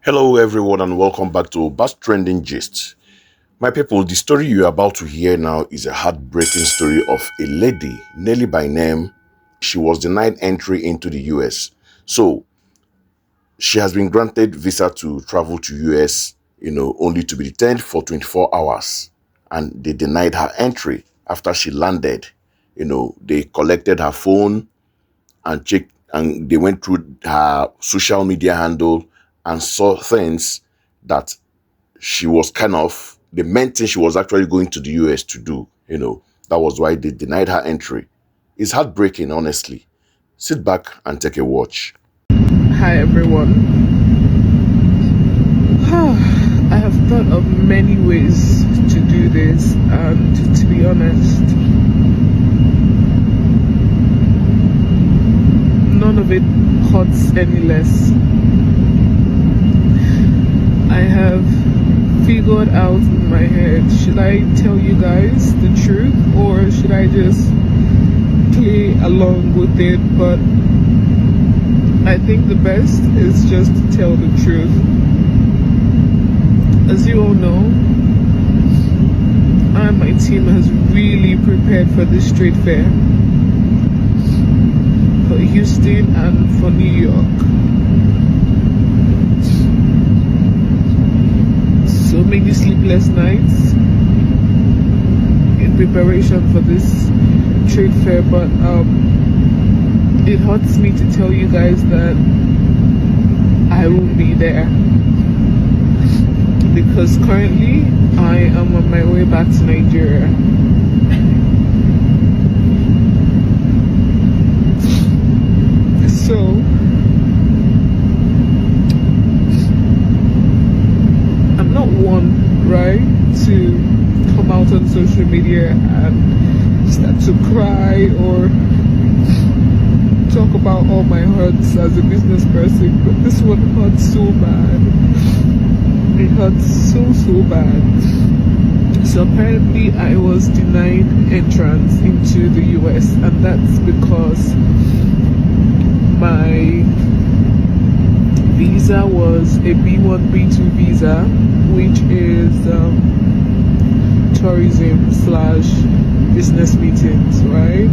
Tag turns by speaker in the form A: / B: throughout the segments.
A: Hello, everyone, and welcome back to Bass Trending Gist. My people, the story you're about to hear now is a heartbreaking story of a lady, Nelly by name. She was denied entry into the US. So, she has been granted visa to travel to US, only to be detained for 24 hours. And they denied her entry after she landed. They collected her phone and checked, and they went through her social media handle and saw things that she was the main thing she was actually going to the US to do. That was why they denied her entry. It's heartbreaking, honestly. Sit back and take a watch.
B: Hi everyone. I have thought of many ways to do this, and to be honest, none of it hurts any less. I have figured out in my head, should I tell you guys the truth or should I just play along with it? But I think the best is just to tell the truth. As you all know, I and my team has really prepared for this trade fair, for Houston and for New York. So many sleepless nights in preparation for this trade fair, but it hurts me to tell you guys that I won't be there, because currently I am on my way back to Nigeria. So I'm not one, right, to come out on social media and start to cry or talk about all my hurts as a business person, but this one hurts so bad. It hurts so bad. So apparently I was denied entrance into the US, and that's because my visa was a B1 B2 visa, which is tourism slash business meetings, right?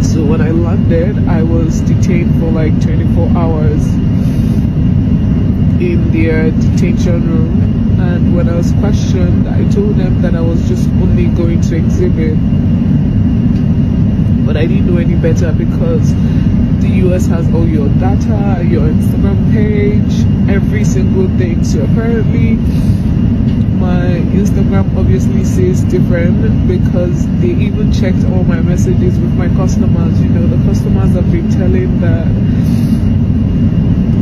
B: So when I landed, I was detained for like 24 hours in their detention room, and when I was questioned, I told them that I was just only going to exhibit, but I didn't know any better because the US has all your data, your Instagram page, every single thing. So apparently my Instagram obviously says different, because they even checked all my messages with my customers. The customers have been telling that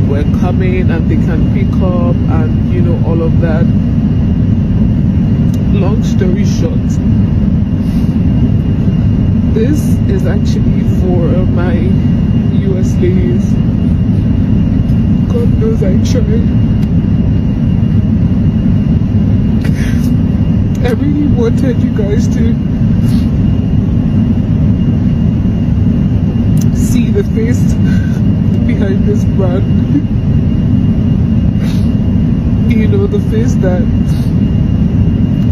B: we're coming and they can pick up and all of that. Long story short, this is actually for my US ladies. God knows I tried. I really wanted you guys to see the face behind this brand. The face that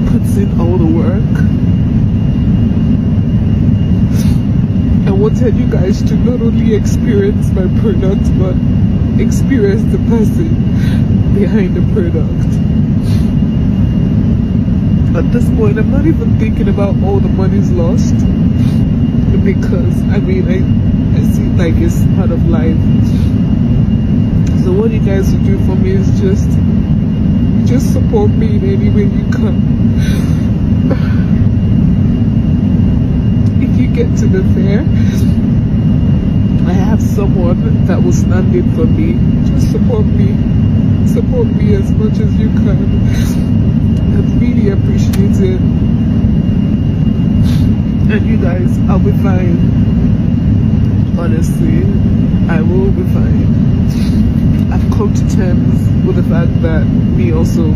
B: puts in all the work. I wanted you guys to not only experience my product, but experience the person behind the product. At this point, I'm not even thinking about all the money's lost, because I see it like it's part of life. So what you guys will do for me is just support me in any way you can. If you get to the fair, I have someone that will stand in for me. Just support me as much as you can. I'd really appreciate it. And you guys, I'll be fine. Honestly, I will be fine. I've come to terms with the fact that me also,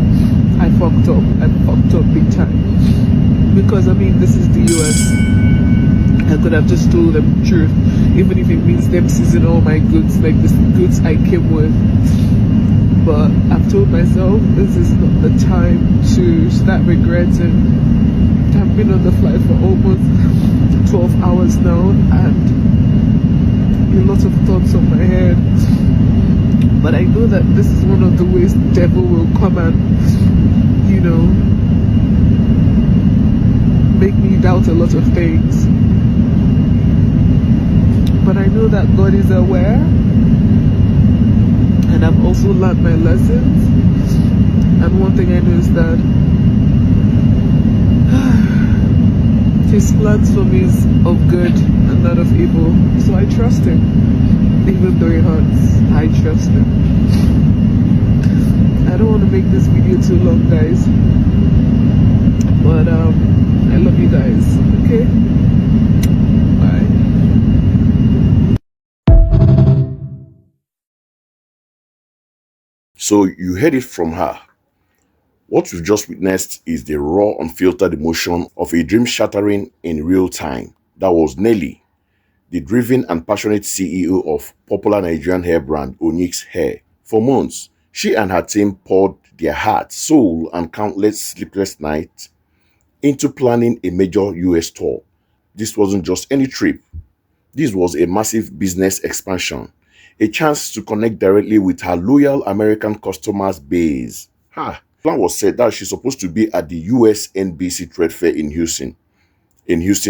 B: I fucked up big time. Because this is the US. I could have just told them the truth, even if it means them seizing all my goods, like the goods I came with. But I've told myself this is not the time to start regretting. I've been on the flight for almost 12 hours now, and a lot of thoughts on my head. But I know that this is one of the ways the devil will come and, make me doubt a lot of things. But I know that God is aware, and I've also learned my lessons. And one thing I know is that His plans for me is of good and not of evil. So I trust Him, even though it hurts. I trust Him. I don't want to make this video too long, guys, but I love you guys. Okay, bye.
A: So you heard it from her. What you've just witnessed is the raw, unfiltered emotion of a dream shattering in real time. That was Nelly, the driven and passionate CEO of popular Nigerian hair brand Onyx Hair. For months, she and her team poured their heart, soul, and countless sleepless nights into planning a major US tour. This wasn't just any trip. This was a massive business expansion, a chance to connect directly with her loyal American customers base. Plan was set that she's supposed to be at the US NBC Trade Fair in Houston,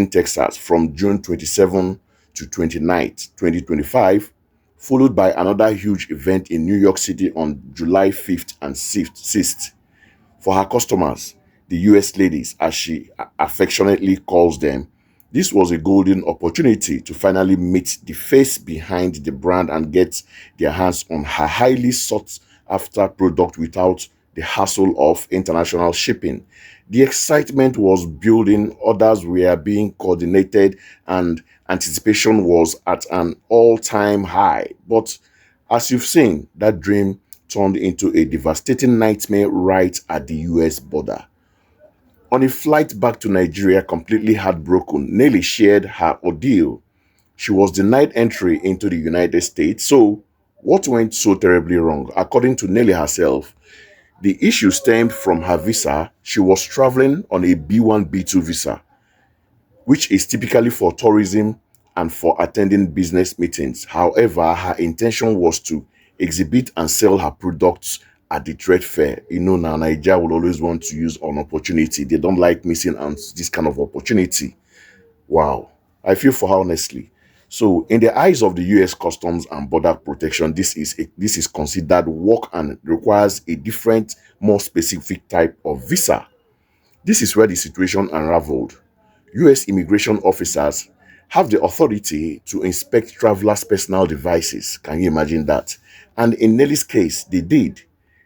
A: Texas from June 27 to 29th, 2025, followed by another huge event in New York City on July 5th and 6th. For her customers, the US ladies, as she affectionately calls them, this was a golden opportunity to finally meet the face behind the brand and get their hands on her highly sought after product without the hassle of international shipping. The excitement was building, orders were being coordinated, and anticipation was at an all-time high. But as you've seen, that dream turned into a devastating nightmare right at the US border. On a flight back to Nigeria, completely heartbroken, Nelly shared her ordeal. She was denied entry into the United States. So, what went so terribly wrong? According to Nelly herself, the issue stemmed from her visa. She was traveling on a B1, B2 visa, which is typically for tourism and for attending business meetings. However, her intention was to exhibit and sell her products at the trade fair. Now Nigeria will always want to use an opportunity. They don't like missing out this kind of opportunity. Wow. I feel for her honestly. So, in the eyes of the US Customs and Border Protection, this is considered work and requires a different, more specific type of visa. This is where the situation unraveled. US immigration officers have the authority to inspect travelers' personal devices. Can you imagine that? And in Nelly's case, they did.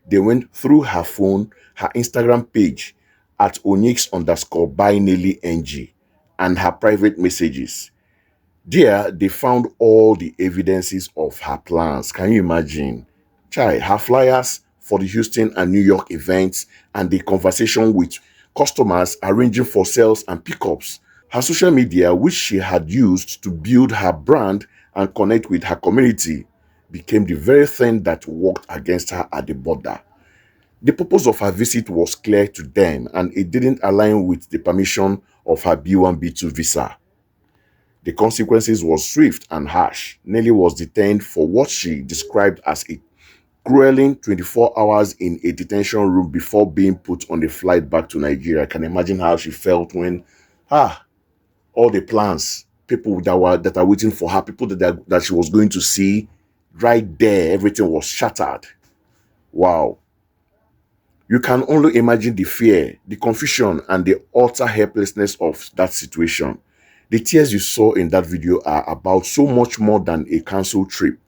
A: They went through her phone, her Instagram page at Onyx underscore by Nelly NG, and her private messages. There, they found all the evidences of her plans. Can you imagine? Her flyers for the Houston and New York events and the conversation with customers arranging for sales and pickups. Her social media, which she had used to build her brand and connect with her community, became the very thing that worked against her at the border. The purpose of her visit was clear to them, and it didn't align with the permission of her B1, B2 visa. The consequences was swift and harsh. Nelly was detained for what she described as a grueling 24 hours in a detention room before being put on a flight back to Nigeria. I can imagine how she felt when all the plans, people that are waiting for her, people that she was going to see, right there, everything was shattered. Wow. You can only imagine the fear, the confusion, and the utter helplessness of that situation. The tears you saw in that video are about so much more than a cancelled trip.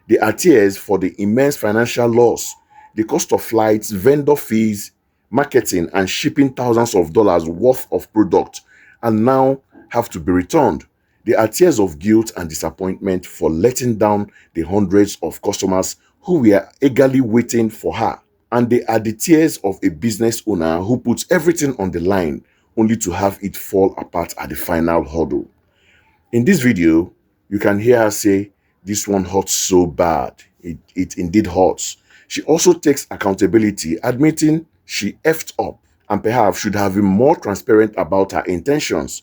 A: They are tears for the immense financial loss, the cost of flights, vendor fees, marketing, and shipping thousands of dollars worth of product, and now have to be returned. They are tears of guilt and disappointment for letting down the hundreds of customers who were eagerly waiting for her. And they are the tears of a business owner who puts everything on the line only to have it fall apart at the final hurdle. In this video, you can hear her say, "This one hurts so bad. It indeed hurts." She also takes accountability, admitting she effed up and perhaps should have been more transparent about her intentions,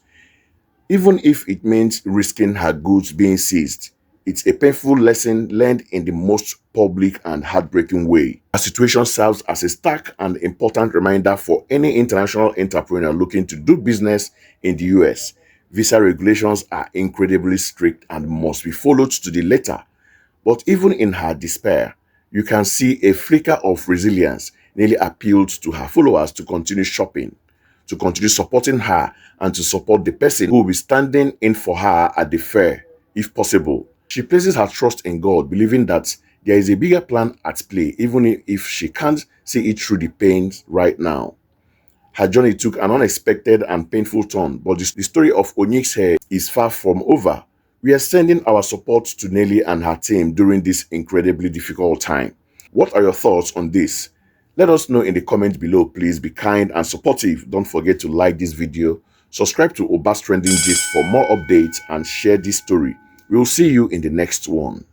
A: even if it means risking her goods being seized. It's a painful lesson learned in the most public and heartbreaking way. Her situation serves as a stark and important reminder for any international entrepreneur looking to do business in the US. Visa regulations are incredibly strict and must be followed to the letter. But even in her despair, you can see a flicker of resilience. Nelly appealed to her followers to continue shopping, to continue supporting her, and to support the person who will be standing in for her at the fair, if possible. She places her trust in God, believing that there is a bigger plan at play, even if she can't see it through the pains right now. Her journey took an unexpected and painful turn, but the story of Onyx Hair is far from over. We are sending our support to Nelly and her team during this incredibly difficult time. What are your thoughts on this? Let us know in the comments below. Please be kind and supportive. Don't forget to like this video, subscribe to Obas Trending Gist for more updates, and share this story. We will see you in the next one.